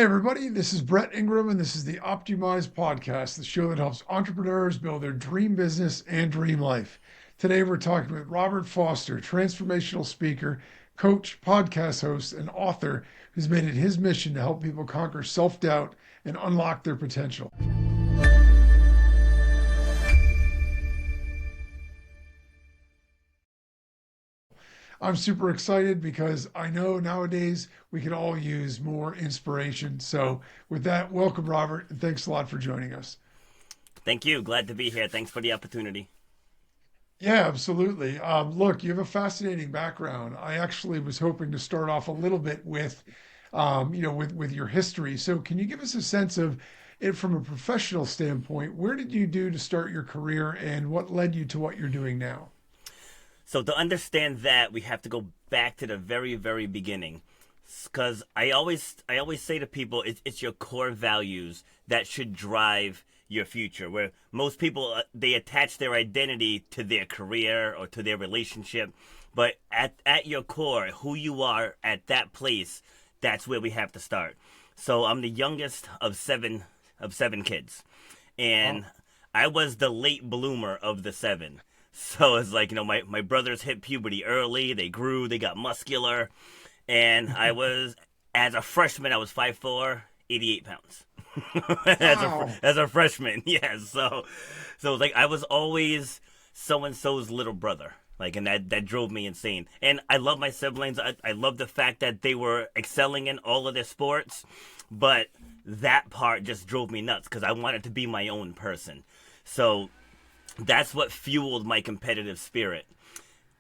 everybody, this is Brett Ingram, and this is the optYOUmize podcast, the show that helps entrepreneurs build their dream business and dream life. Today, we're talking with Robert Foster, transformational speaker, coach, podcast host, and author who's made it his mission to help people conquer self-doubt and unlock their potential. I'm super excited because I know nowadays we can all use more inspiration. So, with that, welcome, Robert, and thanks a lot for joining us. Thank you. Glad to be here. Thanks for the opportunity. Yeah, absolutely. Look, you have a fascinating background. I actually was hoping to start off a little bit with, with your history. So, can you give us a sense of it from a professional standpoint? Where did you do to start your career, and what led you to what you're doing now? So to understand that, we have to go back to the very, very beginning. Because I always say to people, it's your core values that should drive your future. Where most people, they attach their identity to their career or to their relationship. But at your core, who you are at that place, that's where we have to start. So I'm the youngest of seven kids. Oh, And I was the late bloomer of the seven. So it's like, my brothers hit puberty early. They grew, they got muscular. And as a freshman, I was 5'4", 88 pounds. wow. As a freshman, yes. So it's like I was always so-and-so's little brother. Like, and that drove me insane. And I love my siblings. I love the fact that they were excelling in all of their sports. But that part just drove me nuts because I wanted to be my own person. So that's what fueled my competitive spirit.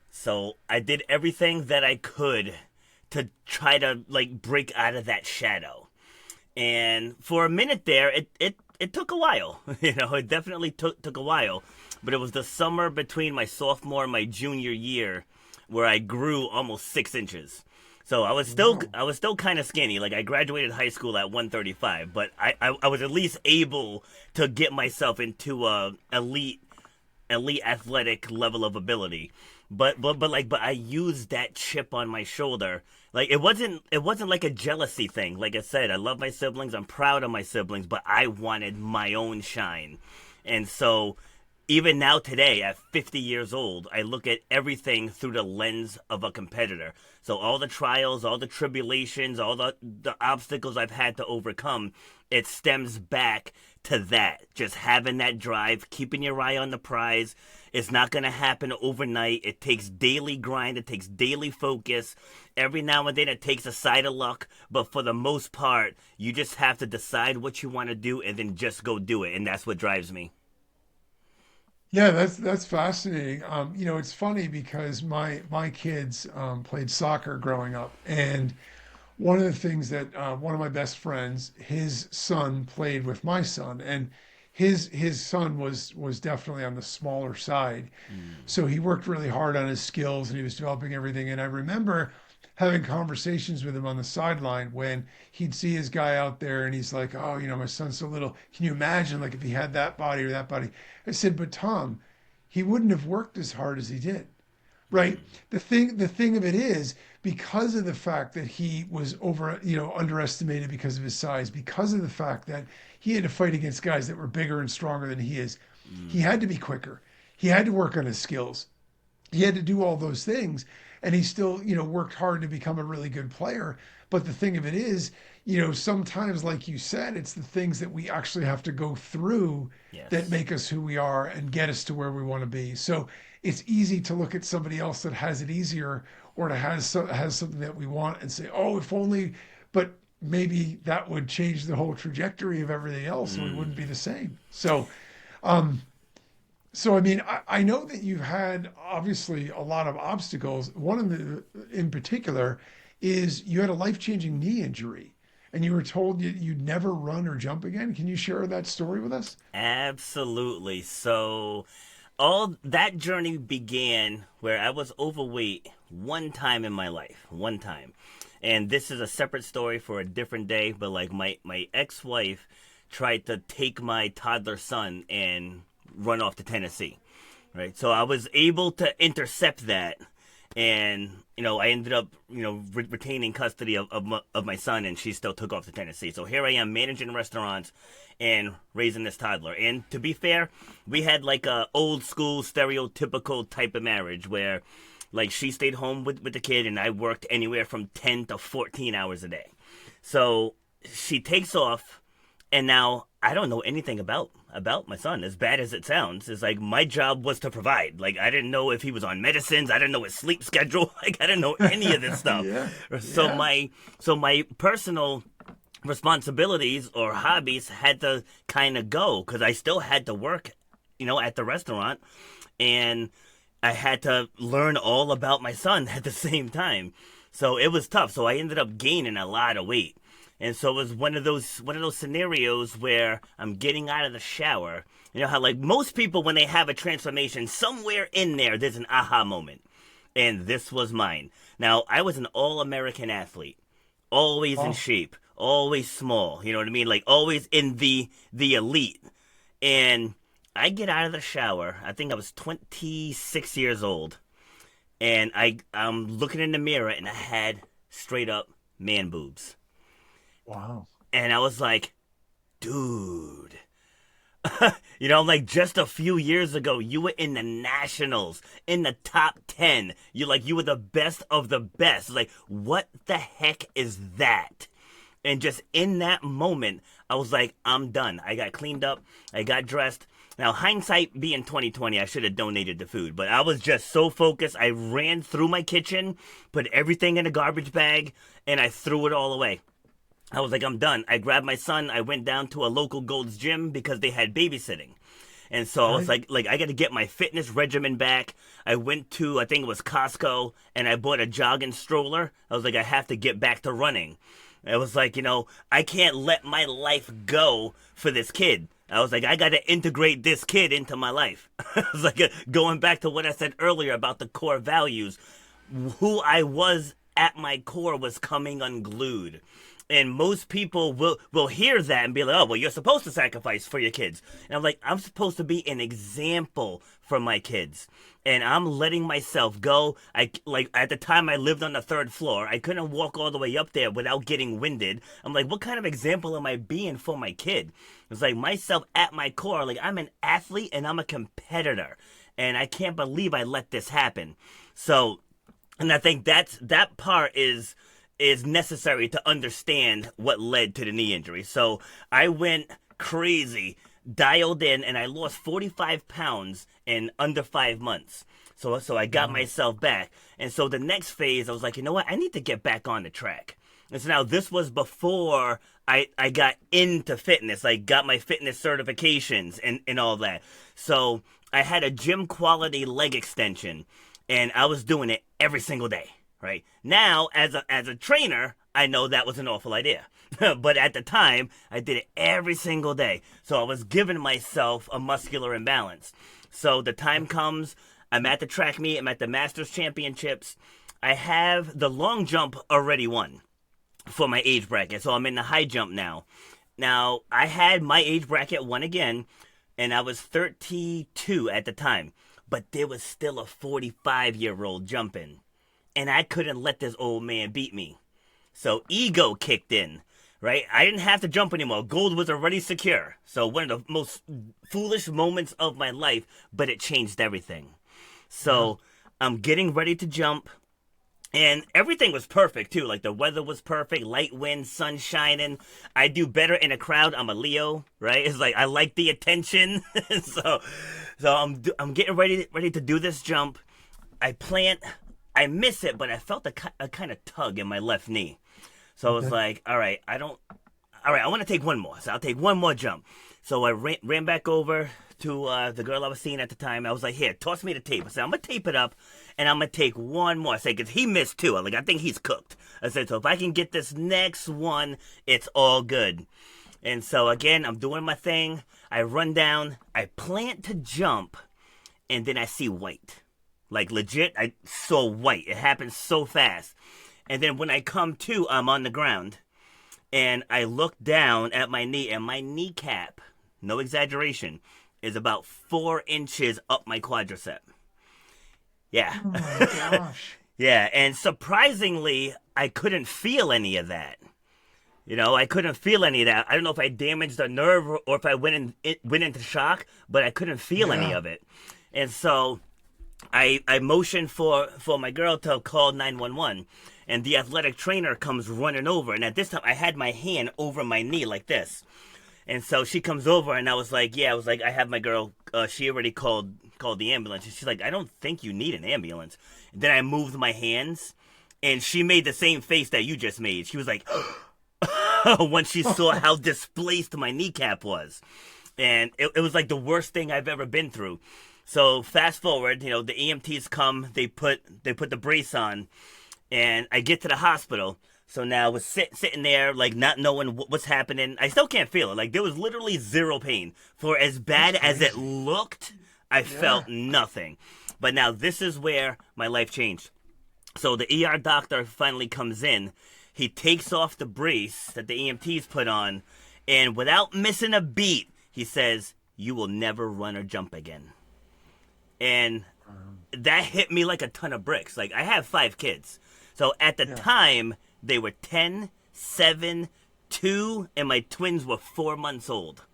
So I did everything that I could to try to like break out of that shadow. And for a minute there, it took a while. It definitely took a while. But it was the summer between my sophomore and my junior year where I grew almost 6 inches. So Wow. I was still kind of skinny. Like I graduated high school at 135, but I was at least able to get myself into a elite athletic level of ability. But I used that chip on my shoulder. Like it wasn't like a jealousy thing. Like I said, I love my siblings. I'm proud of my siblings, but I wanted my own shine. And so even now today at 50 years old, I look at everything through the lens of a competitor. So all the trials, all the tribulations, all the obstacles I've had to overcome, it stems back to that. Just having that drive, keeping your eye on the prize. It's not going to happen overnight. It takes daily grind. It takes daily focus. Every now and then it takes a side of luck. But for the most part, you just have to decide what you want to do and then just go do it. And that's what drives me. Yeah, that's fascinating. It's funny because my kids played soccer growing up, and one of the things that one of my best friends, his son played with my son, and his son was definitely on the smaller side. Mm. So he worked really hard on his skills and he was developing everything. And I remember having conversations with him on the sideline when he'd see his guy out there and he's like, "Oh, my son's so little. Can you imagine like if he had that body or that body?" I said, "But Tom, he wouldn't have worked as hard as he did." Right. Mm. The thing of it is because of the fact that he was underestimated because of his size, because of the fact that he had to fight against guys that were bigger and stronger than he is, he Mm. had to be quicker. He had to work on his skills. He had to do all those things, and he still, worked hard to become a really good player. But the thing of it is, sometimes, like you said, it's the things that we actually have to go through that Yes. make us who we are and get us to where we want to be. So it's easy to look at somebody else that has it easier or that has something that we want and say, "Oh, if only," but maybe that would change the whole trajectory of everything else, and we wouldn't Mm. be the same. Um, so, I mean, I know that you've had obviously a lot of obstacles. One of the, in particular, is you had a life-changing knee injury, and you were told you'd never run or jump again. Can you share that story with us? Absolutely. So all that journey began where I was overweight one time in my life. One time. And this is a separate story for a different day, but like my ex-wife tried to take my toddler son and run off to Tennessee. Right? So I was able to intercept that and I ended up retaining custody of my son, and she still took off to Tennessee. So here I am managing restaurants and raising this toddler. And to be fair, we had like a old school stereotypical type of marriage where like she stayed home with the kid and I worked anywhere from 10 to 14 hours a day. So she takes off, and now I don't know anything about my son. As bad as it sounds, it's like my job was to provide. Like I didn't know if he was on medicines. I didn't know his sleep schedule. Like I didn't know any of this stuff. Yeah. So Yeah. my personal responsibilities or hobbies had to kind of go because I still had to work, at the restaurant, and I had to learn all about my son at the same time. So it was tough. So I ended up gaining a lot of weight. And so it was one of those scenarios where I'm getting out of the shower. You know how like most people when they have a transformation, somewhere in there there's an aha moment. And this was mine. Now, I was an all-American athlete, always in Oh, shape, always small, you know what I mean? Like always in the elite. And I get out of the shower. I think I was 26 years old, and I'm looking in the mirror, and I had straight up man boobs. wow. And I was like, dude. Like just a few years ago, you were in the nationals, in the top 10. You were the best of the best. Like, what the heck is that? And just in that moment, I was like, I'm done. I got cleaned up. I got dressed. Now, hindsight being 2020, I should have donated the food, but I was just so focused. I ran through my kitchen, put everything in a garbage bag, and I threw it all away. I was like, I'm done. I grabbed my son. I went down to a local Gold's Gym because they had babysitting. And so I was Right. like I got to get my fitness regimen back. I went to, I think it was Costco, and I bought a jogging stroller. I was like, I have to get back to running. I was like, I can't let my life go for this kid. I was like, I got to integrate this kid into my life. I was like, going back to what I said earlier about the core values, who I was at my core was coming unglued. And most people will hear that and be like, oh, well, you're supposed to sacrifice for your kids. And I'm like, I'm supposed to be an example for my kids. And I'm letting myself go. Like at the time I lived on the third floor. I couldn't walk all the way up there without getting winded. I'm like, what kind of example am I being for my kid? It's like myself at my core, like I'm an athlete and I'm a competitor. And I can't believe I let this happen. So, and I think that part is necessary to understand what led to the knee injury. So I went crazy, dialed in, and I lost 45 pounds in under 5 months. So I got Wow. myself back. And so the next phase, I was like, you know what? I need to get back on the track. And so now this was before I got into fitness. I got my fitness certifications and all that. So I had a gym quality leg extension, and I was doing it every single day. Right now, as a trainer, I know that was an awful idea, but at the time, I did it every single day. So I was giving myself a muscular imbalance. So the time comes, I'm at the track meet, I'm at the Masters Championships. I have the long jump already won for my age bracket, so I'm in the high jump now. Now I had my age bracket won again, and I was 32 at the time, but there was still a 45-year-old jumping, and I couldn't let this old man beat me. So ego kicked in, right? I didn't have to jump anymore. Gold was already secure. So one of the most foolish moments of my life, but it changed everything. Yeah. So I'm getting ready to jump, and everything was perfect too. Like the weather was perfect, light wind, sun shining. I do better in a crowd. I'm a Leo, right? It's like I like the attention. so I'm getting ready to do this jump. I plant, I miss it, but I felt a kind of tug in my left knee. So I was Okay. like, all right, I want to take one more. So I'll take one more jump. So I ran back over to the girl I was seeing at the time. I was like, here, toss me the tape. I said, I'm going to tape it up, and I'm going to take one more. I said, because he missed two. I think he's cooked. I said, so if I can get this next one, it's all good. And so again, I'm doing my thing. I run down. I plant to jump, and then I see white. Like legit, I saw white. It happened so fast. And then when I come to, I'm on the ground, and I look down at my knee, and my kneecap, no exaggeration, is about 4 inches up my quadricep. Yeah. Oh my gosh. Yeah, and surprisingly, I couldn't feel any of that. I couldn't feel any of that. I don't know if I damaged a nerve or if I went into shock, but I couldn't feel any Yeah. of it. And so I motioned for my girl to call 911, and the athletic trainer comes running over. And at this time, I had my hand over my knee like this. And so she comes over, and I was like, "Yeah," I was like, "I have my girl. She already called the ambulance." And she's like, "I don't think you need an ambulance." And then I moved my hands, and she made the same face that you just made. She was like, when she saw how displaced my kneecap was, and it was like the worst thing I've ever been through. So fast forward, the EMTs come, they put the brace on, and I get to the hospital. So now I was sitting there, like not knowing what's happening. I still can't feel it. Like there was literally zero pain. For as That's bad as it crazy. looked, I Yeah. felt nothing. But now this is where my life changed. So the ER doctor finally comes in. He takes off the brace that the EMTs put on, and without missing a beat, he says, "You will never run or jump again." And that hit me like a ton of bricks. Like I have 5 kids. So at the Yeah. time, they were 10, 7, 2, and my twins were 4 months old.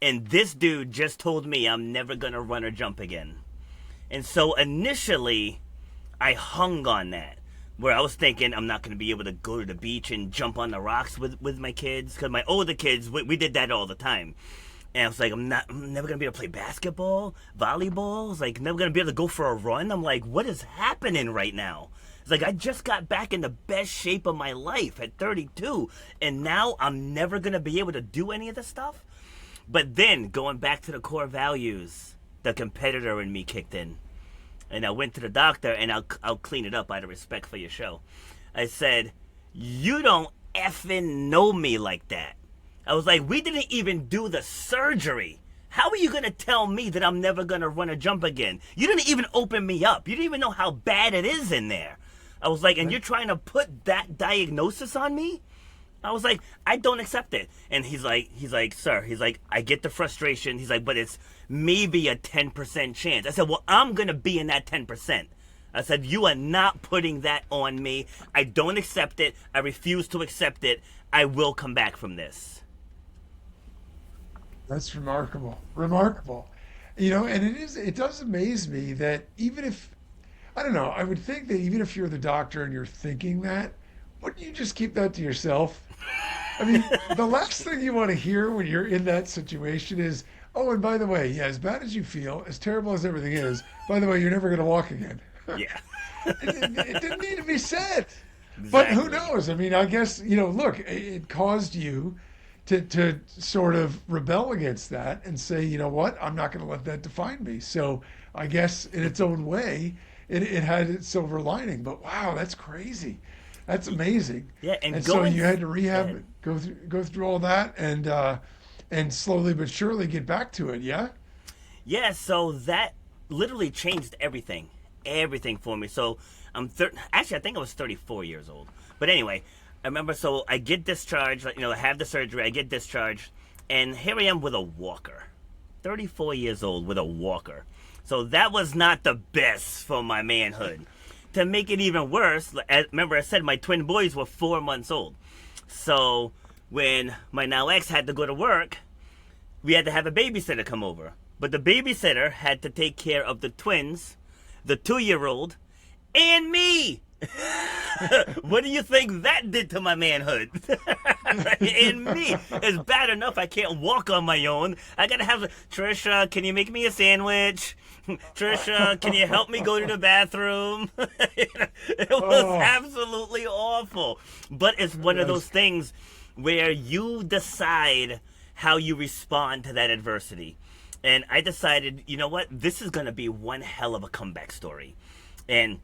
And this dude just told me I'm never going to run or jump again. And so initially, I hung on that. Where I was thinking I'm not going to be able to go to the beach and jump on the rocks with my kids. Because my older kids, we did that all the time. And I was like, I'm never gonna be able to play basketball, volleyball. I was like, never gonna be able to go for a run. I'm like, what is happening right now? It's like I just got back in the best shape of my life at 32, and now I'm never gonna be able to do any of this stuff. But then going back to the core values, the competitor in me kicked in, and I went to the doctor, and I'll clean it up out of respect for your show. I said, you don't effing know me like that. I was like, we didn't even do the surgery. How are you going to tell me that I'm never going to run or jump again? You didn't even open me up. You didn't even know how bad it is in there. I was like, and That, you're trying to put that diagnosis on me? I was like, I don't accept it. And he's like, sir, he's like, I get the frustration. He's like, but it's maybe a 10% chance. I said, well, I'm going to be in that 10%. I said, you are not putting that on me. I don't accept it. I refuse to accept it. I will come back from this. that's remarkable. Remarkable. And it does amaze me that even if, I don't know, I would think that even if you're the doctor and you're thinking that, wouldn't you just keep that to yourself? I mean, the last thing you want to hear when you're in that situation is, oh, and by the way, yeah, as bad as you feel, as terrible as everything is, by the way, you're never going to walk again. Yeah. It didn't need to be said. But who Exactly. knows? I mean, I guess, look, it caused you to sort of rebel against that and say, you know what, I'm not going to let that define me. So I guess in its own way, it had its silver lining. But wow, that's crazy. That's amazing. Yeah, and And so going. you had to Go ahead. rehab, go through all that, and slowly but surely get back to it. Yeah. Yeah, so that literally changed everything for me. So actually, I think I was 34 years old. But anyway, I remember. So I get discharged. I have the surgery. I get discharged, and here I am with a walker. 34 years old with a walker. So that was not the best for my manhood. To make it even worse, remember I said my twin boys were 4 months old. So when my now ex had to go to work, we had to have a babysitter come over. But the babysitter had to take care of the twins, the 2 year old, and me. What do you think that did to my manhood? And me. It's bad enough I can't walk on my own. I gotta have Trisha, can you make me a sandwich? Trisha, can you help me go to the bathroom? It was Oh, absolutely awful. But it's one of those that's things where you decide how you respond to that adversity. And I decided, you know what? This is going to be one hell of a comeback story. And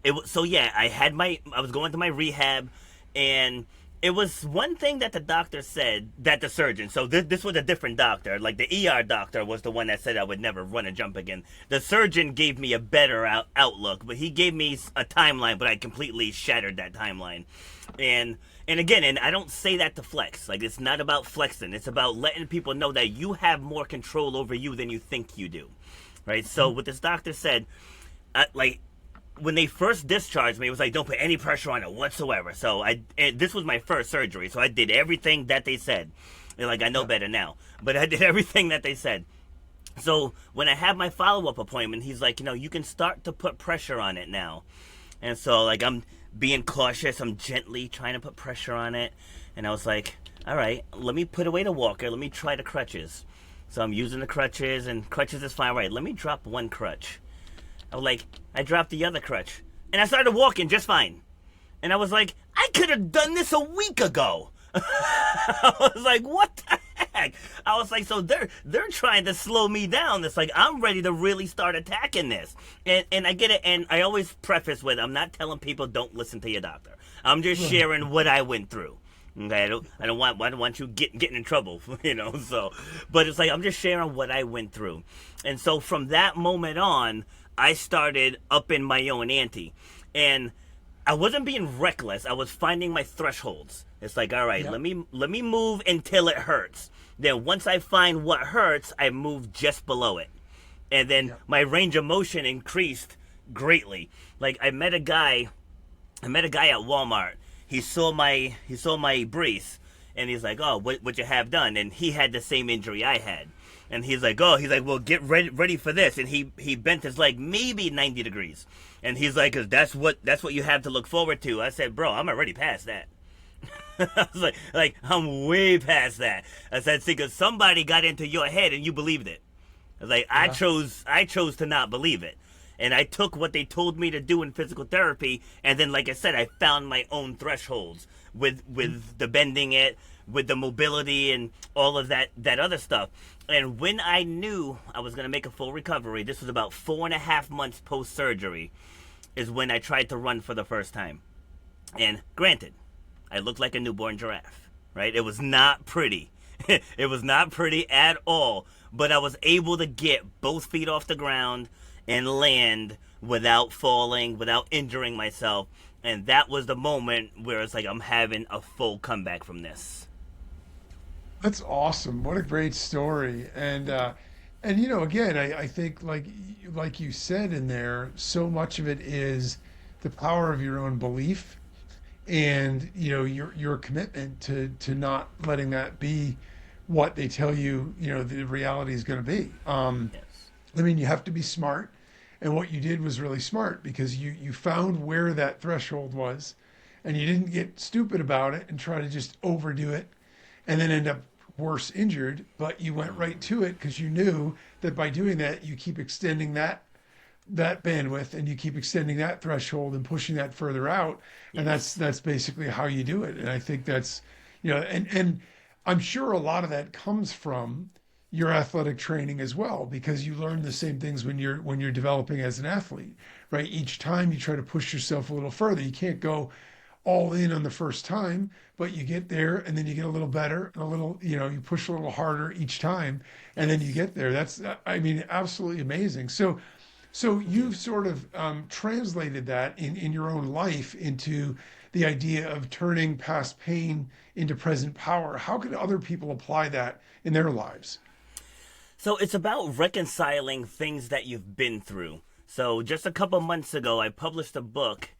it was so yeah, I was going to my rehab, and it was one thing that the doctor said, that the surgeon, so this was a different doctor. Like the ER doctor was the one that said I would never run and jump again. The surgeon gave me a better outlook, but he gave me a timeline, but I completely shattered that timeline. And again, and I don't say that to flex. Like it's not about flexing. It's about letting people know that you have more control over you than you think you do. Right? So what this doctor said, like when they first discharged me, it was like, don't put any pressure on it whatsoever. So this was my first surgery, so I did everything that they said. And like, I know Yeah. better now, but I did everything that they said. So when I had my follow up appointment, he's like, you can start to put pressure on it now. And so like I'm being cautious, I'm gently trying to put pressure on it, and I was like, all right, let me put away the walker, let me try the crutches. So I'm using the crutches, and crutches is fine. Right, let me drop one crutch. I was like, I dropped the other crutch, and I started walking just fine. And I was like, I could have done this a week ago. I was like, what the heck? I was like, so they're trying to slow me down. It's like I'm ready to really start attacking this. And I get it. And I always preface with, I'm not telling people don't listen to your doctor. I'm just Right. sharing what I went through. Okay, I don't want you getting in trouble, So, but it's like I'm just sharing what I went through, and so from that moment on, I started upping my own ante, and I wasn't being reckless. I was finding my thresholds. It's like, all right, Yeah. let me move until it hurts. Then once I find what hurts, I move just below it, and then Yeah. my range of motion increased greatly. Like I met a guy at Walmart. He saw my brace, and he's like, "Oh, what you have done?" And he had the same injury I had, and he's like, "Oh," he's like, "Well, get ready for this." And he bent his leg maybe 90 degrees, and he's like, "Cause that's what you have to look forward to." I said, "Bro, I'm already past that." I was like I'm way past that. I said, "See, cause somebody got into your head and you believed it." I was like, Yeah. I chose to not believe it. And I took what they told me to do in physical therapy, and then, like I said, I found my own thresholds with the bending it, with the mobility, and all of that other stuff. And when I knew I was gonna make a full recovery, this was about 4.5 months post surgery, is when I tried to run for the first time. And granted, I looked like a newborn giraffe, right? It was not pretty. It was not pretty at all. But I was able to get both feet off the ground and land without falling, without injuring myself. And that was the moment where it's like I'm having a full comeback from this. That's awesome. What a great story. And again, I think like you said in there, so much of it is the power of your own belief and your commitment to not letting that be what they tell you, the reality is going to be. Yes. I mean, you have to be smart. And what you did was really smart because you found where that threshold was and you didn't get stupid about it and try to just overdo it and then end up worse injured, but you went right to it because you knew that by doing that, you keep extending that bandwidth and you keep extending that threshold and pushing that further out. And that's Yes. that's basically how you do it. And I think that's, and I'm sure a lot of that comes from your athletic training as well because you learn the Yes. same things when you're developing as an athlete, right? Each time you try to push yourself a little further. You can't go all in on the first time, but you get there and then you get a little better and a little, you push a little harder each time and then you Yes. get there. That's, I mean, absolutely amazing. So Thank you. you've sort of translated that in your own life into the idea of turning past pain into present power. How can other people apply that in their lives? So it's about reconciling things that you've been through. So just a couple months ago, I published a book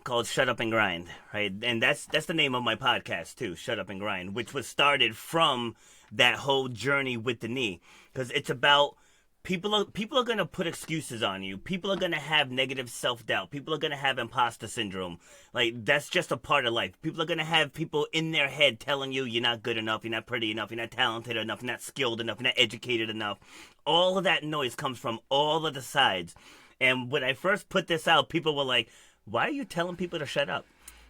called "Shut Up and Grind," right? And that's the name of my podcast too, "Shut Up and Grind," which was started from that whole journey with the knee, because it's about people are gonna put excuses on you. People are gonna have negative self doubt. People are gonna have imposter syndrome. Like that's just a part of life. People are gonna have people in their head telling you you're not good enough, you're not pretty enough, you're not talented enough, you're not skilled enough, you're not educated enough. All of that noise comes from all of the sides. And when I first put this out, people were like, "Why are you telling people to shut up?"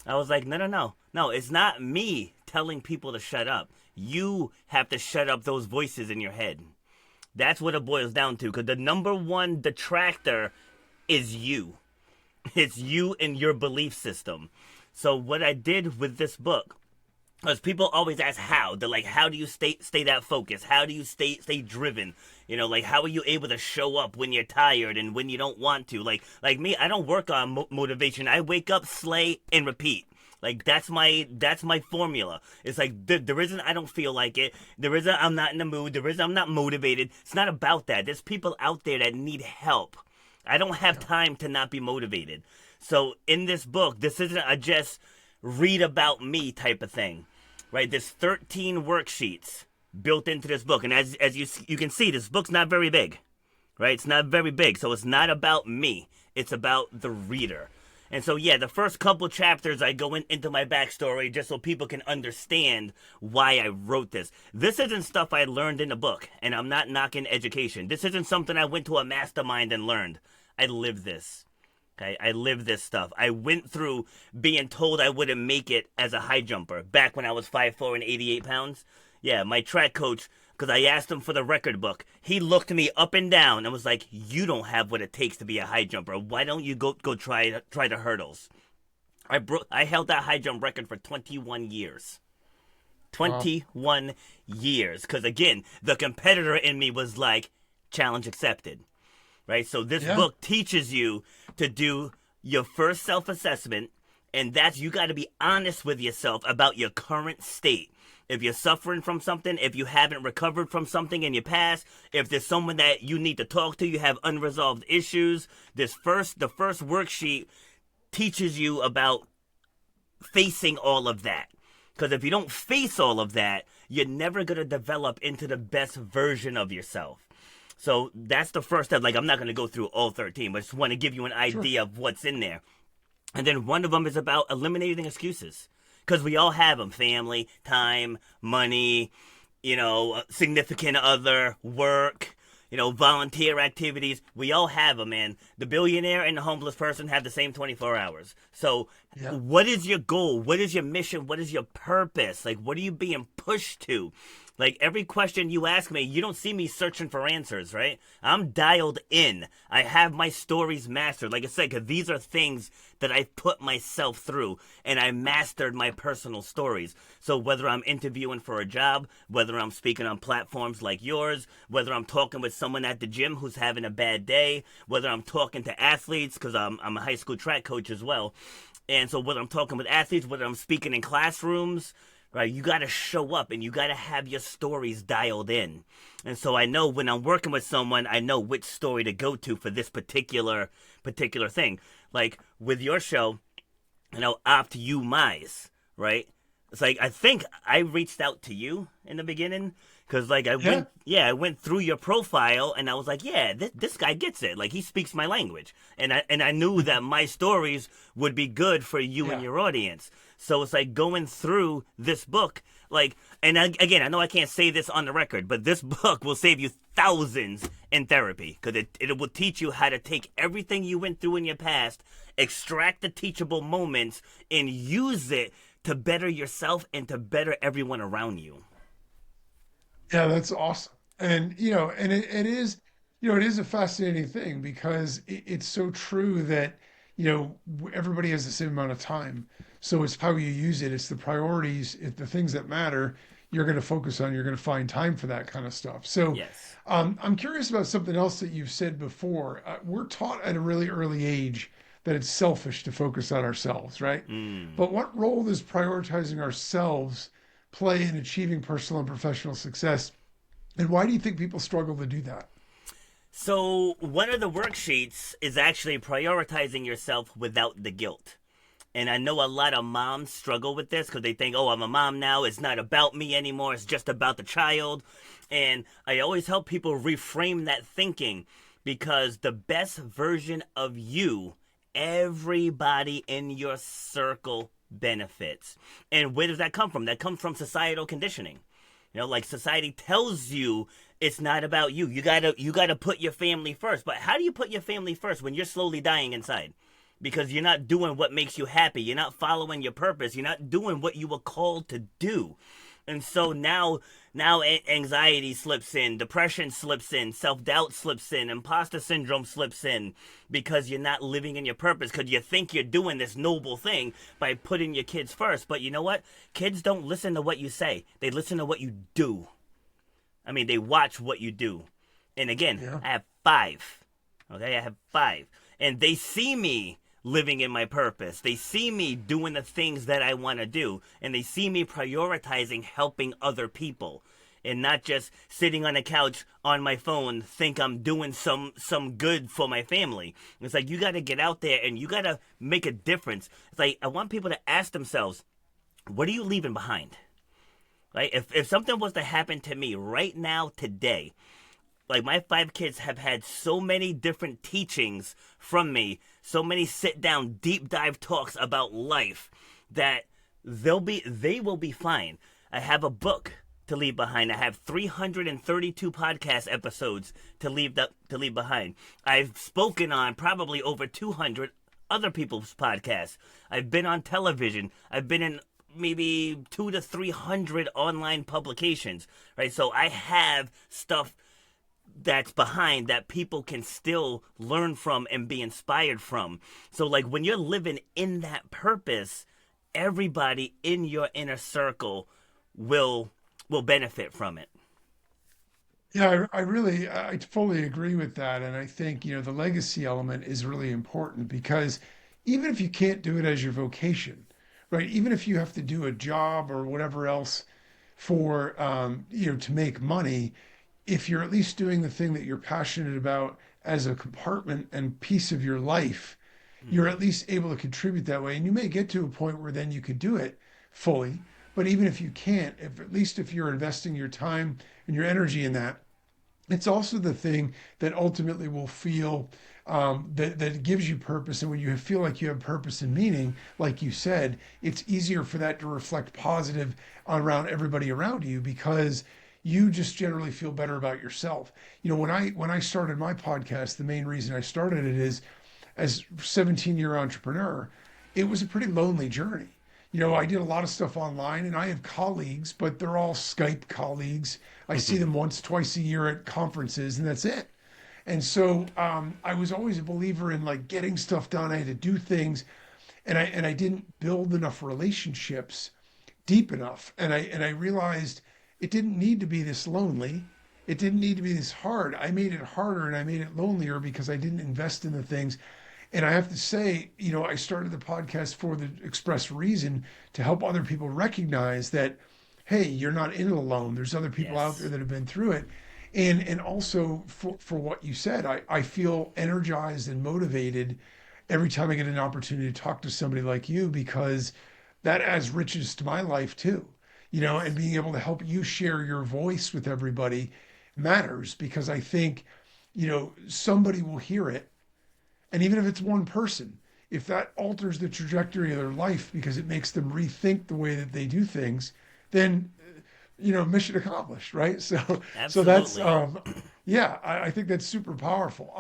I was like, no, it's not me telling people to shut up. You have to shut up those voices in your head. That's what it boils down to. Because the number one detractor is you. It's you and your belief system. So what I did with this book, because people always ask how. They're like, how do you stay that focused? How do you stay driven? Like how are you able to show up when you're tired and when you don't want to? Like me, I don't work on motivation. I wake up, slay, and repeat. Like that's my formula. It's like there isn't I don't feel like it. There isn't I'm not in the mood. There isn't I'm not motivated. It's not about that. There's people out there that need help. I don't have Yeah. time to not be motivated. So in this book, this isn't a just read about me type of thing, right? There's 13 worksheets built into this book, and as you can see, this book's not very big, right? It's not very big, so it's not about me. It's about the reader. And so, yeah, the first couple chapters, I go into my backstory just so people can understand why I wrote this. This isn't stuff I learned in a book, and I'm not knocking education. This isn't something I went to a mastermind and learned. I live this. Okay, I live this stuff. I went through being told I wouldn't make it as a high jumper back when I was 5'4" and 88 pounds. Yeah, my track coach, because I asked him for the record book, he looked me up and down and was like, "You don't have what it takes to be a high jumper. Why don't you go try the hurdles?" I held that high jump record for 21 years. Wow. 21 years. Because again, the competitor in me was like, challenge accepted, right? So this Yeah. book teaches you to do your first self-assessment, and that's you got to be honest with yourself about your current state. If you're suffering from something, if you haven't recovered from something in your past, if there's someone that you need to talk to, you have unresolved issues, the first worksheet teaches you about facing all of that. Because if you don't face all of that, you're never going to develop into the best version of yourself. So that's the first step. Like, I'm not going to go through all 13, but I just want to give you an Sure. idea of what's in there. And then one of them is about eliminating excuses. Because we all have them: family, time, money, significant other, work, volunteer activities. We all have them, man. The billionaire and the homeless person have the same 24 hours. So, Yeah. what is your goal? What is your mission? What is your purpose? Like, what are you being pushed to? Like, every question you ask me, you don't see me searching for answers, right? I'm dialed in. I have my stories mastered. Like I said, because these are things that I've put myself through, and I mastered my personal stories. So whether I'm interviewing for a job, whether I'm speaking on platforms like yours, whether I'm talking with someone at the gym who's having a bad day, whether I'm talking to athletes, because I'm a high school track coach as well. And so whether I'm talking with athletes, whether I'm speaking in classrooms, right, you got to show up and you got to have your stories dialed in. And so I know when I'm working with someone, I know which story to go to for this particular thing. Like with your show, optYOUmize, right? It's like I think I reached out to you in the beginning because like Yeah. I went through your profile and I was like, yeah, this guy gets it. Like he speaks my language, and I knew that my stories would be good for you and Yeah. your audience. So it's like going through this book, like, and again, I know I can't say this on the record, but this book will save you thousands in therapy because it will teach you how to take everything you went through in your past, extract the teachable moments, and use it to better yourself and to better everyone around you. Yeah, that's awesome. And and it is, it is a fascinating thing because it's so true that, everybody has the same amount of time. So it's how you use it. It's the priorities, it's the things that matter. You're going to focus on. You're going to find time for that kind of stuff. So, Yes. I'm curious about something else that you've said before. We're taught at a really early age that it's selfish to focus on ourselves, right? Mm. But what role does prioritizing ourselves play in achieving personal and professional success? And why do you think people struggle to do that? So, one of the worksheets is actually prioritizing yourself without the guilt. And I know a lot of moms struggle with this because they think, oh, I'm a mom now. It's not about me anymore. It's just about the child. And I always help people reframe that thinking because the best version of you, everybody in your circle benefits. And where does that come from? That comes from societal conditioning. Like society tells you it's not about you. You gotta put your family first. But how do you put your family first when you're slowly dying inside? Because you're not doing what makes you happy. You're not following your purpose. You're not doing what you were called to do. And so now anxiety slips in, depression slips in, self-doubt slips in, imposter syndrome slips in because you're not living in your purpose because you think you're doing this noble thing by putting your kids first. But you know what? Kids don't listen to what you say. They listen to what you do. I mean, they watch what you do. And again, Yeah. I have five. Okay, I have five. And they see me living in my purpose. They see me doing the things that I want to do. And they see me prioritizing helping other people. and not just sitting on the couch on my phone think I'm doing some good for my family. It's like you got to get out there and you got to make a difference. It's like I want people to ask themselves, what are you leaving behind? Like if something was to happen to me right now today, like my 5 kids have had so many different teachings from me, so many sit down deep dive talks about life that they will be fine. I have a book to leave behind. I have 332 podcast episodes to leave behind. I've spoken on probably over 200 other people's podcasts. I've been on television. I've been in maybe 2 to 300 online publications, right? So I have stuff that's behind that people can still learn from and be inspired from. So like when you're living in that purpose, everybody in your inner circle will benefit from it. Yeah, I fully agree with that. And I think, the legacy element is really important because even if you can't do it as your vocation, right? Even if you have to do a job or whatever else for, to make money, if you're at least doing the thing that you're passionate about as a compartment and piece of your life, you're Mm-hmm. at least able to contribute that way. And you may get to a point where then you could do it fully. But even if you can't, if at least if you're investing your time and your energy in that, it's also the thing that ultimately will feel that gives you purpose. And when you feel like you have purpose and meaning, like you said, it's easier for that to reflect positive around everybody around you because you just generally feel better about yourself. When I started my podcast, the main reason I started it is as 17-year entrepreneur, it was a pretty lonely journey. I did a lot of stuff online and I have colleagues, but they're all Skype colleagues. I see them once, twice a year at conferences and that's it. And so I was always a believer in like getting stuff done. I had to do things and I didn't build enough relationships deep enough. And I realized it didn't need to be this lonely. It didn't need to be this hard. I made it harder and I made it lonelier because I didn't invest in the things. And I have to say, I started the podcast for the express reason to help other people recognize that, hey, you're not in it alone. There's other people out there Yes. that have been through it. And also for what you said, I feel energized and motivated every time I get an opportunity to talk to somebody like you because that adds riches to my life too. And Yes. being able to help you share your voice with everybody matters because I think, somebody will hear it and even if it's one person, if that alters the trajectory of their life because it makes them rethink the way that they do things, then mission accomplished, right? So that's Absolutely. yeah, I think that's super powerful.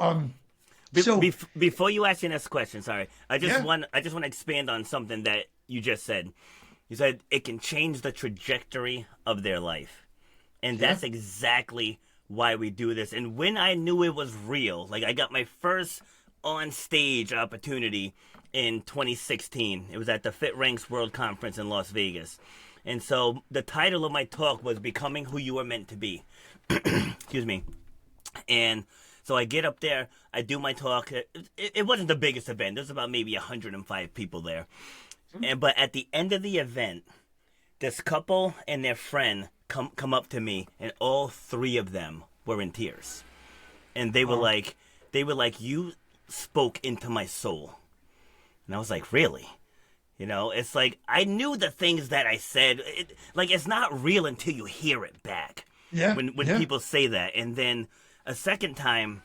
So Before you ask your next question, sorry, yeah, I just want to expand on something that you just said. You said it can change the trajectory of their life, and yeah, that's exactly why we do this. And when I knew it was real, like I got my first on stage opportunity in 2016. It was at the Fit Ranks World Conference in Las Vegas. And so the title of my talk was Becoming Who You Were Meant to Be. Excuse me. And so I get up there, I do my talk. It wasn't the biggest event. There's about maybe 105 people there. But at the end of the event, this couple and their friend come up to me, and all 3 of them were in tears. And wow, they were like, you spoke into my soul. And I was like, really? It's like I knew the things that I said. Like it's not real until you hear it back. yeah, When yeah, people say that, and then a second time,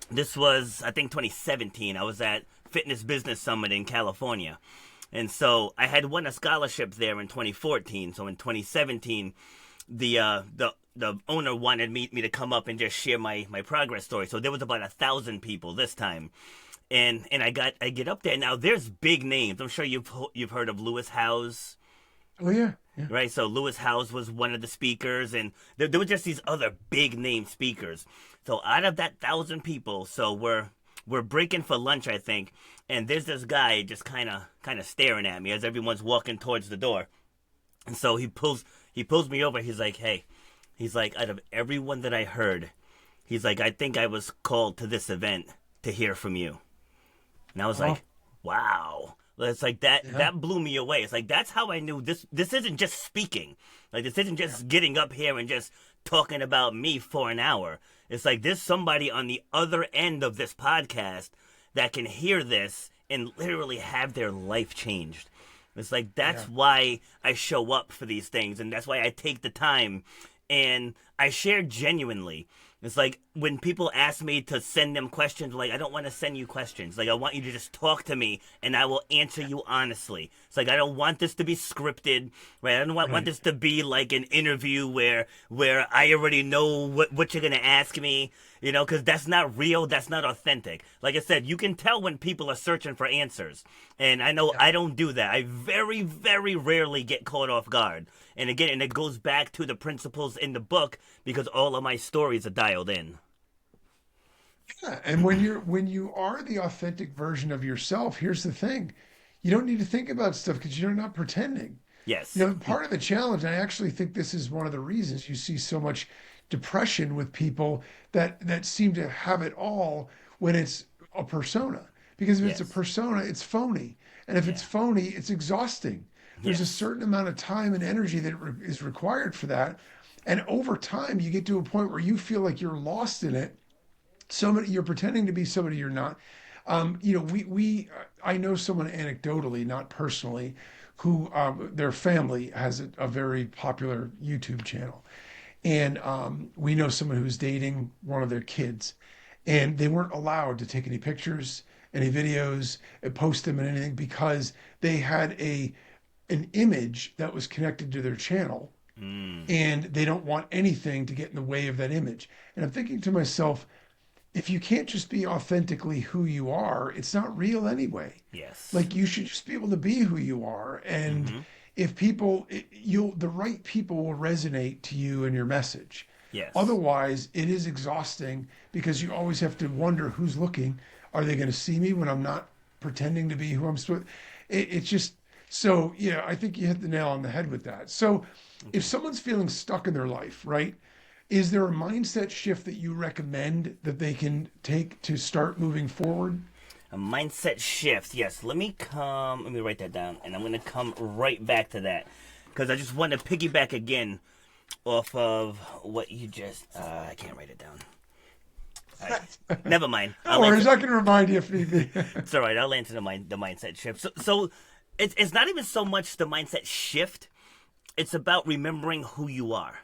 this was I think 2017. I was at Fitness Business Summit in California, and so I had won a scholarship there in 2014. So in 2017, the owner wanted me to come up and just share my progress story. So there was about 1,000 people this time, and I get up there now. There's big names. I'm sure you've heard of Lewis Howes, oh yeah, yeah, right? So Lewis Howes was one of the speakers, and there were just these other big name speakers. So out of that 1,000 people, so we're breaking for lunch, I think, and there's this guy just kind of staring at me as everyone's walking towards the door. And so he pulls me over. He's like, "Hey," he's like, "out of everyone that I heard, he's like, I think I was called to this event to hear from you." And I was wow, like, "Wow." It's like that Yeah. that blew me away. It's like that's how I knew this isn't just speaking. Like this isn't just getting up here and just talking about me for an hour. It's like there's somebody on the other end of this podcast that can hear this and literally have their life changed. It's like Yeah. that's why I show up for these things, and that's why I take the time and I share genuinely. It's like when people ask me to send them questions, like, I don't want to send you questions. Like, I want you to just talk to me and I will answer you honestly. It's like, I don't want this to be scripted, right? I don't want Right. this to be like an interview where I already know what you're going to ask me, because that's not real. That's not authentic. Like I said, you can tell when people are searching for answers. And I know Yeah. I don't do that. I very, very rarely get caught off guard. And again, and it goes back to the principles in the book because all of my stories are dialed in. Yeah. And when you are the authentic version of yourself, here's the thing. You don't need to think about stuff because you're not pretending. Yes. Part of the challenge, I actually think this is one of the reasons you see so much depression with people that seem to have it all when it's a persona. Because if it's a Yes. persona, it's phony. And if it's Yeah. phony, it's exhausting. There's a Yes. certain amount of time and energy that is required for that. And over time, you get to a point where you feel like you're lost in it. Somebody you're pretending to be somebody you're not. We I know someone anecdotally, not personally, who their family has a very popular YouTube channel, and we know someone who's dating one of their kids, and they weren't allowed to take any pictures, any videos, and post them and anything because they had an image that was connected to their channel, Mm. and they don't want anything to get in the way of that image. And I'm thinking to myself, if you can't just be authentically who you are, it's not real anyway. Yes. Like you should just be able to be who you are. And Mm-hmm. if people, you'll, the right people will resonate to you and your message. Yes. Otherwise, it is exhausting because you always have to wonder who's looking. Are they going to see me when I'm not pretending to be who I'm supposed? It's just so, yeah, I think you hit the nail on the head with that. So if Okay. someone's feeling stuck in their life, right? Is there a mindset shift that you recommend that they can take to start moving forward? A mindset shift. Yes. Let me write that down, and I'm going to come right back to that because I just want to piggyback again off of what you just. I can't write it down. All right. Never mind. No worries, I can remind you if need be. It's all right. I'll answer the mindset shift. So it's not even so much the mindset shift. It's about remembering who you are.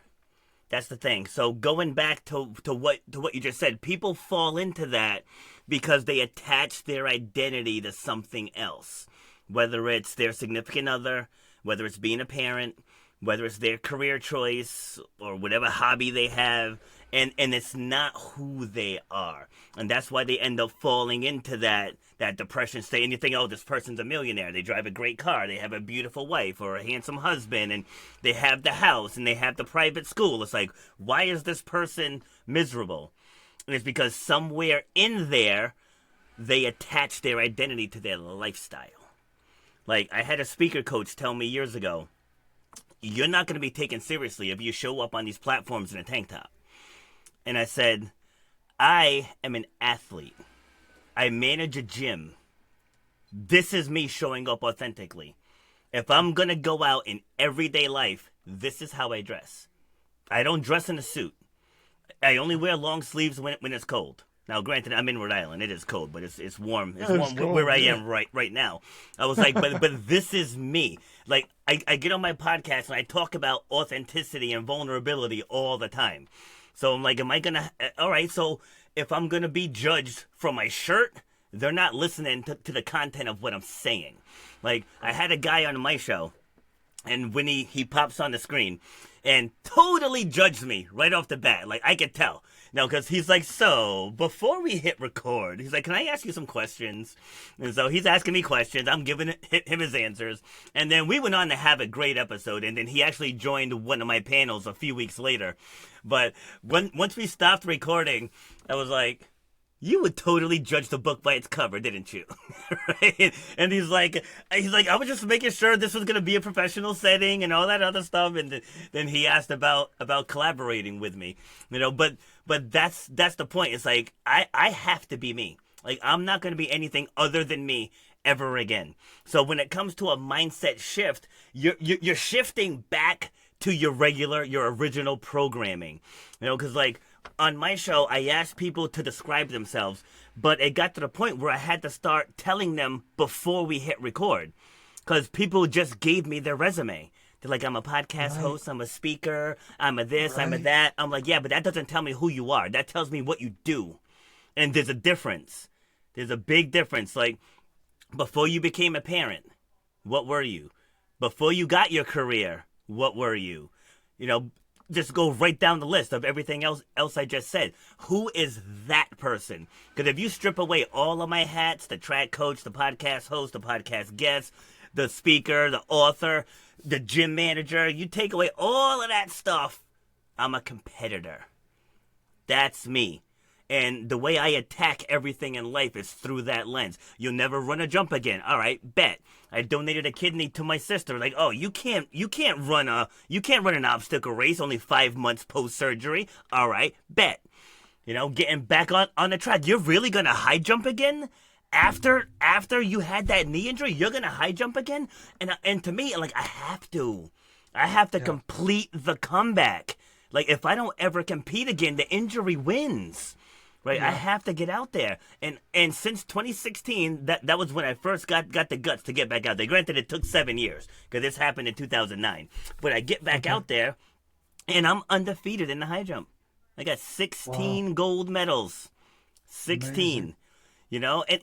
That's the thing. So going back to what you just said, people fall into that because they attach their identity to something else. Whether it's their significant other, whether it's being a parent, whether it's their career choice or whatever hobby they have, and it's not who they are. And that's why they end up falling into that depression state. And you think, oh, this person's a millionaire. They drive a great car. They have a beautiful wife or a handsome husband, and they have the house and they have the private school. It's like, why is this person miserable? And it's because somewhere in there, they attach their identity to their lifestyle. Like, I had a speaker coach tell me years ago, you're not going to be taken seriously if you show up on these platforms in a tank top. And I said, I am an athlete. I manage a gym. This is me showing up authentically. If I'm going to go out in everyday life, this is how I dress. I don't dress in a suit. I only wear long sleeves when it's cold. Now, granted, I'm in Rhode Island. It is cold, but it's warm. It's It's warm where cold, I yeah. am right now. I was like, but this is me. Like I get on my podcast and I talk about authenticity and vulnerability all the time. So I'm like, am I gonna? All right. So if I'm gonna be judged from my shirt, they're not listening to the content of what I'm saying. Like I had a guy on my show and when he pops on the screen and totally judged me right off the bat. Like I could tell. No, because he's like, so before we hit record, he's like, can I ask you some questions? And so he's asking me questions. I'm giving him his answers. And then we went on to have a great episode. And then he actually joined one of my panels a few weeks later. But once we stopped recording, I was like, you would totally judge the book by its cover, didn't you? Right? And he's like, I was just making sure this was gonna be a professional setting and all that other stuff. And then he asked about collaborating with me, But that's the point. It's like I have to be me. Like I'm not gonna be anything other than me. ever again. So when it comes to a mindset shift, you're shifting back to your original programming. Because like on my show, I asked people to describe themselves, but it got to the point where I had to start telling them before we hit record, because people just gave me their resume. They're like, I'm a podcast Right. host, I'm a speaker, I'm a this, I'm a Right. that. I'm like, yeah, but that doesn't tell me who you are. That tells me what you do. And there's a difference. There's a big difference. Like, before you became a parent, what were you? Before you got your career, what were you? You know, just go right down the list of everything else I just said. Who is that person? Because if you strip away all of my hats, the track coach, the podcast host, the podcast guest, the speaker, the author, the gym manager, you take away all of that stuff, I'm a competitor. That's me. And the way I attack everything in life is through that lens. You'll never run a jump again. All right, bet. I donated a kidney to my sister. Like, oh, you can't run an obstacle race only 5 months post surgery. All right, bet. Getting back on the track. You're really gonna high jump again? After you had that knee injury, you're gonna high jump again? And to me, like, I have to Yeah. complete the comeback. Like, if I don't ever compete again, the injury wins. Right? I Yeah. have to get out there. And since 2016, that was when I first got the guts to get back out there. Granted, it took 7 years, because this happened in 2009. But I get back Okay. out there, and I'm undefeated in the high jump. I got Wow. 16 gold medals. Amazing. 16.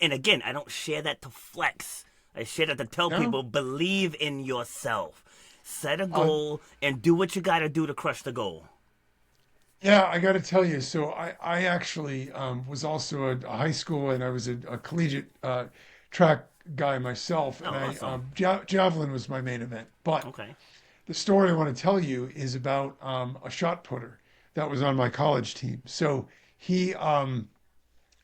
And again, I don't share that to flex. I share that to tell No. people, believe in yourself. Set a Uh, goal and do what you got to do to crush the goal. yeah, I got to tell you. So I actually was also a high school and I was a collegiate track guy myself, Oh, and I awesome. javelin was my main event. But Okay. the story I want to tell you is about a shot putter that was on my college team. So he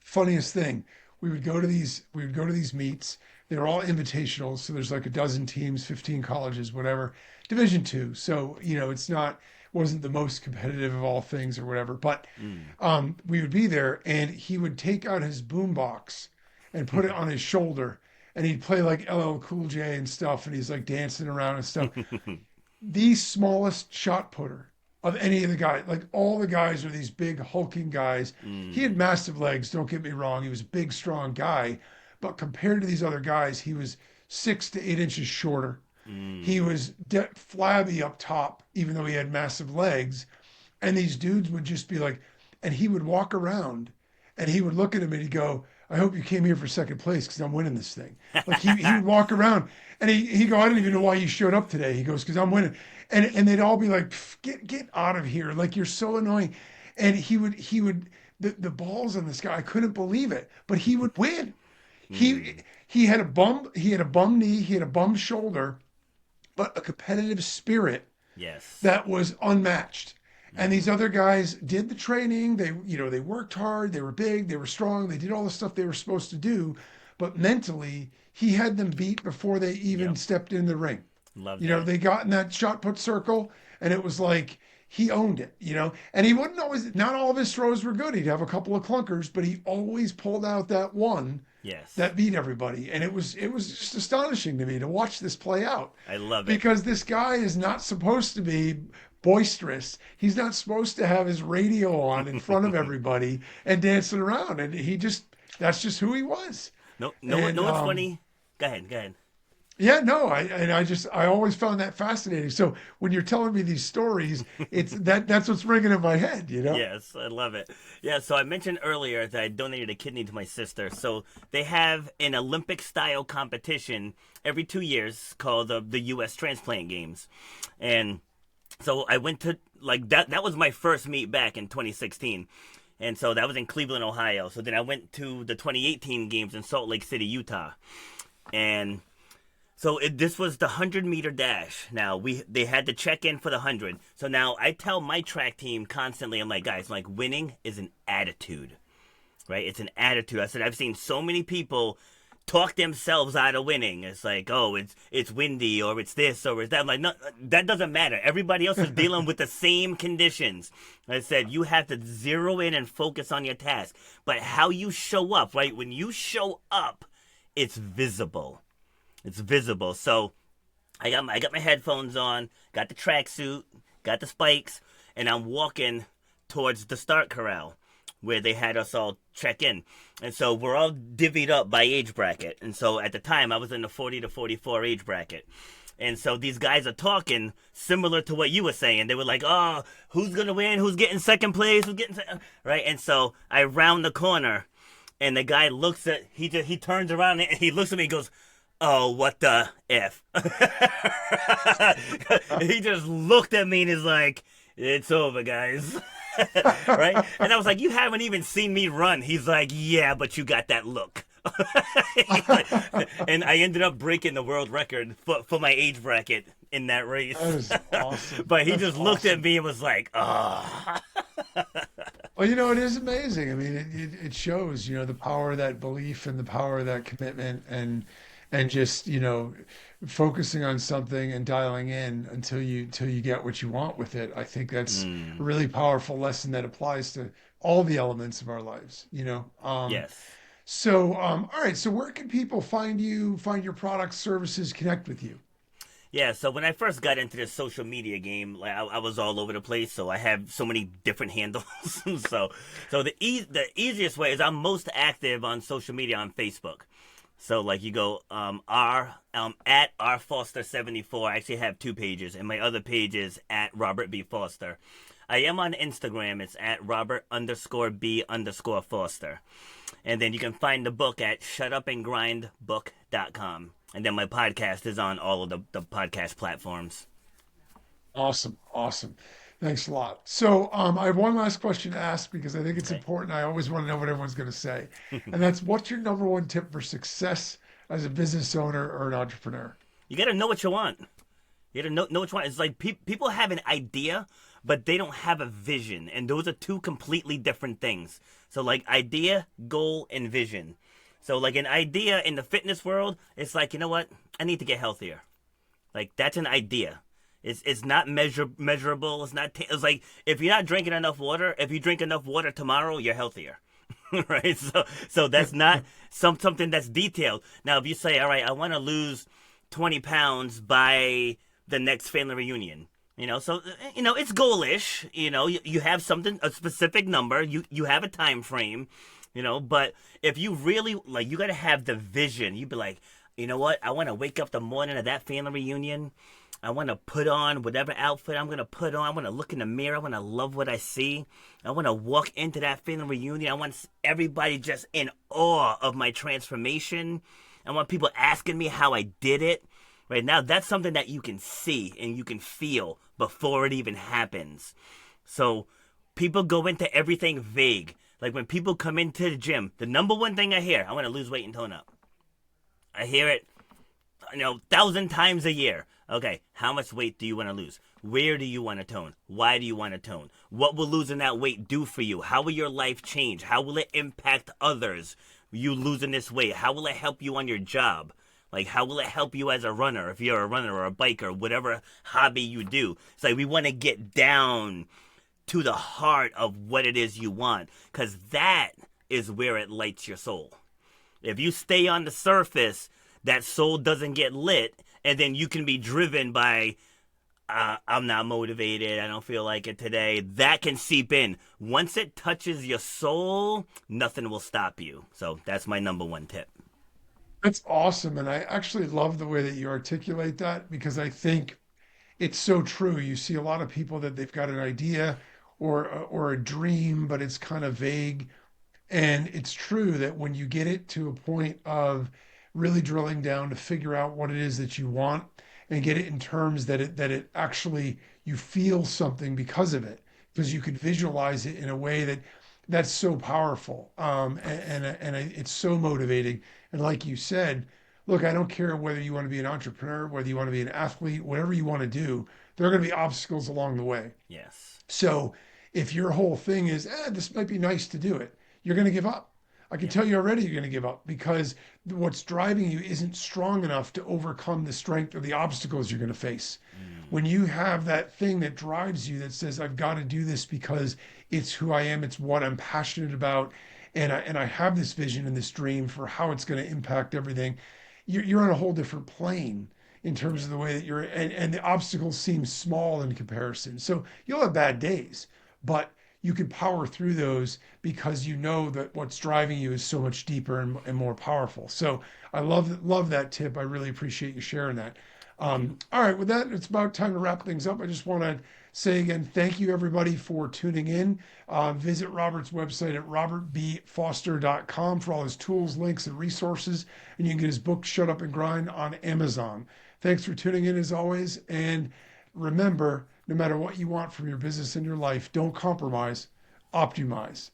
funniest thing, we would go to these meets. They were all invitationals, so there's like a dozen teams, 15 colleges, whatever, division two. So it's not, wasn't the most competitive of all things or whatever, but Mm. we would be there and he would take out his boombox and put it on his shoulder, and he'd play like LL Cool J and stuff, and he's like dancing around and stuff. The smallest shot putter of any of the guys. Like, all the guys are these big hulking guys. He had Mm. massive legs, don't get me wrong. He was a big, strong guy. But compared to these other guys, he was 6 to 8 inches shorter. He Mm. was flabby up top, even though he had massive legs. And these dudes would just be like, and he would walk around and he would look at him and he'd go, I hope you came here for second place because I'm winning this thing. Like, he would walk around and he'd go, I don't even know why you showed up today. He goes, because I'm winning. And they'd all be like, get out of here. Like, you're so annoying. And he would, the balls on this guy, I couldn't believe it, but he would win. He Mm. he had a bum knee, he had a bum shoulder, but a competitive spirit Yes. that was unmatched. And Mm-hmm. these other guys did the training. They worked hard. They were big. They were strong. They did all the stuff they were supposed to do. But mentally, he had them beat before they even Yep. stepped in the ring. Love that. They got in that shot put circle, and it was like he owned it. And he wouldn't always. Not all of his throws were good. He'd have a couple of clunkers, but he always pulled out that one Yes. that beat everybody. And it was just astonishing to me to watch this play out, I love it. because this guy is not supposed to be boisterous. He's not supposed to have his radio on in front of everybody and dancing around. And that's just who he was. No, no, And no. It's funny. Go ahead. Go ahead. yeah, no, I always found that fascinating. So when you're telling me these stories, that's what's ringing in my head. Yes, I love it. Yeah, so I mentioned earlier that I donated a kidney to my sister. So they have an Olympic style competition every 2 years called the U.S. Transplant Games. And so I went to, like, that was my first meet back in 2016. And so that was in Cleveland, Ohio. So then I went to the 2018 games in Salt Lake City, Utah. And so this was the 100-meter dash. Now they had to check in for the 100. So now I tell my track team constantly, I'm like, guys, like, winning is an attitude, right? It's an attitude. I said I've seen so many people talk themselves out of winning. It's like, oh, it's windy, or it's this, or it's that. I'm like, no, that doesn't matter. Everybody else is dealing with the same conditions. I said you have to zero in and focus on your task, but how you show up, right? When you show up it's visible. It's visible. So I got my headphones on, got the tracksuit, got the spikes, and I'm walking towards the start corral where they had us all check in. And so we're all divvied up by age bracket. And so at the time I was in the 40 to 44 age bracket. And so these guys are talking similar to what you were saying. They were like, "Oh, who's gonna win? Who's getting second place? Who's getting right?" And so I round the corner, and the guy looks at he turns around and he looks at me and goes, "Oh, what the f?" He just looked at me and is like, "It's over, guys." Right? And I was like, "You haven't even seen me run." He's like, "Yeah, but you got that look." And I ended up breaking the world record for my age bracket in that race. That is awesome. But he That's just looked at awesome. me and was like, "Oh." Well, it is amazing. I mean, it shows, the power of that belief and the power of that commitment and just, focusing on something and dialing in until you get what you want with it. I think that's a Mm, really powerful lesson that applies to all the elements of our lives. yes. All right. So where can people find you, find your products, services, connect with you? Yeah, so when I first got into this social media game, like I was all over the place, so I have so many different handles. so the easiest way is I'm most active on social media on Facebook. So like you go R at R Foster 74. I actually have two pages, and my other page is at Robert B Foster. I am on Instagram. It's at Robert underscore B underscore Foster. And then you can find the book at shutupandgrindbook.com. And then my podcast is on all of the podcast platforms. Awesome. Awesome. Thanks a lot. So, I have one last question to ask because I think it's Okay. important. I always want to know what everyone's going to say. And that's what's your number one tip for success as a business owner or an entrepreneur? You got to know what you want. You got to know what you want. It's like people have an idea, but they don't have a vision. And those are two completely different things. So, like idea, goal, and vision. So, like an idea in the fitness world, it's like, you know what? I need to get healthier. Like that's an idea. It's not measurable. It's not. It's like if you're not drinking enough water. If you drink enough water tomorrow, you're healthier. Right. So that's not something that's detailed. Now, if you say, all right, I want to lose 20 pounds by the next family reunion. So it's goalish. You have something, a specific number. You have a time frame. But if you really like, you got to have the vision. You'd be like, you know what? I want to wake up the morning of that family reunion. I want to put on whatever outfit I'm going to put on. I want to look in the mirror. I want to love what I see. I want to walk into that family reunion. I want everybody just in awe of my transformation. I want people asking me how I did it. Right now, that's something that you can see and you can feel before it even happens. So people go into everything vague. Like when people come into the gym, the number one thing I hear, I want to lose weight and tone up. I hear it, 1,000 times a year. Okay, how much weight do you want to lose? Where do you want to tone? Why do you want to tone? What will losing that weight do for you? How will your life change? How will it impact others? You losing this weight? How will it help you on your job? Like, how will it help you as a runner, if you're a runner or a biker, whatever hobby you do? It's like we want to get down to the heart of what it is you want, because that is where it lights your soul. If you stay on the surface, that soul doesn't get lit, and then you can be driven by, I'm not motivated, I don't feel like it today. That can seep in. Once it touches your soul, nothing will stop you. So that's my number one tip. That's awesome. And I actually love the way that you articulate that because I think it's so true. You see a lot of people that they've got an idea or a dream, but it's kind of vague. And it's true that when you get it to a point of really drilling down to figure out what it is that you want and get it in terms that it actually you feel something because of it, because you could visualize it in a way that's so powerful. It's so motivating. And like you said, look, I don't care whether you want to be an entrepreneur, whether you want to be an athlete, whatever you want to do, there are going to be obstacles along the way. Yes. So if your whole thing is, this might be nice to do it, you're going to give up. I can Yeah. tell you already you're going to give up because what's driving you isn't strong enough to overcome the strength of the obstacles you're going to face. Mm. When you have that thing that drives you that says, I've got to do this because it's who I am, it's what I'm passionate about, and I have this vision and this dream for how it's going to impact everything, you're on a whole different plane in terms Yeah. of the way that and the obstacles seem small in comparison. So you'll have bad days, but you can power through those because you know that what's driving you is so much deeper and more powerful. So I love that tip. I really appreciate you sharing that. Thank you. All right, with that, it's about time to wrap things up. I just want to say again, thank you everybody for tuning in. Visit Robert's website at robertbfoster.com for all his tools, links, and resources. And you can get his book, Shut Up and Grind, on Amazon. Thanks for tuning in as always. And remember, no matter what you want from your business and your life, don't compromise, optimize.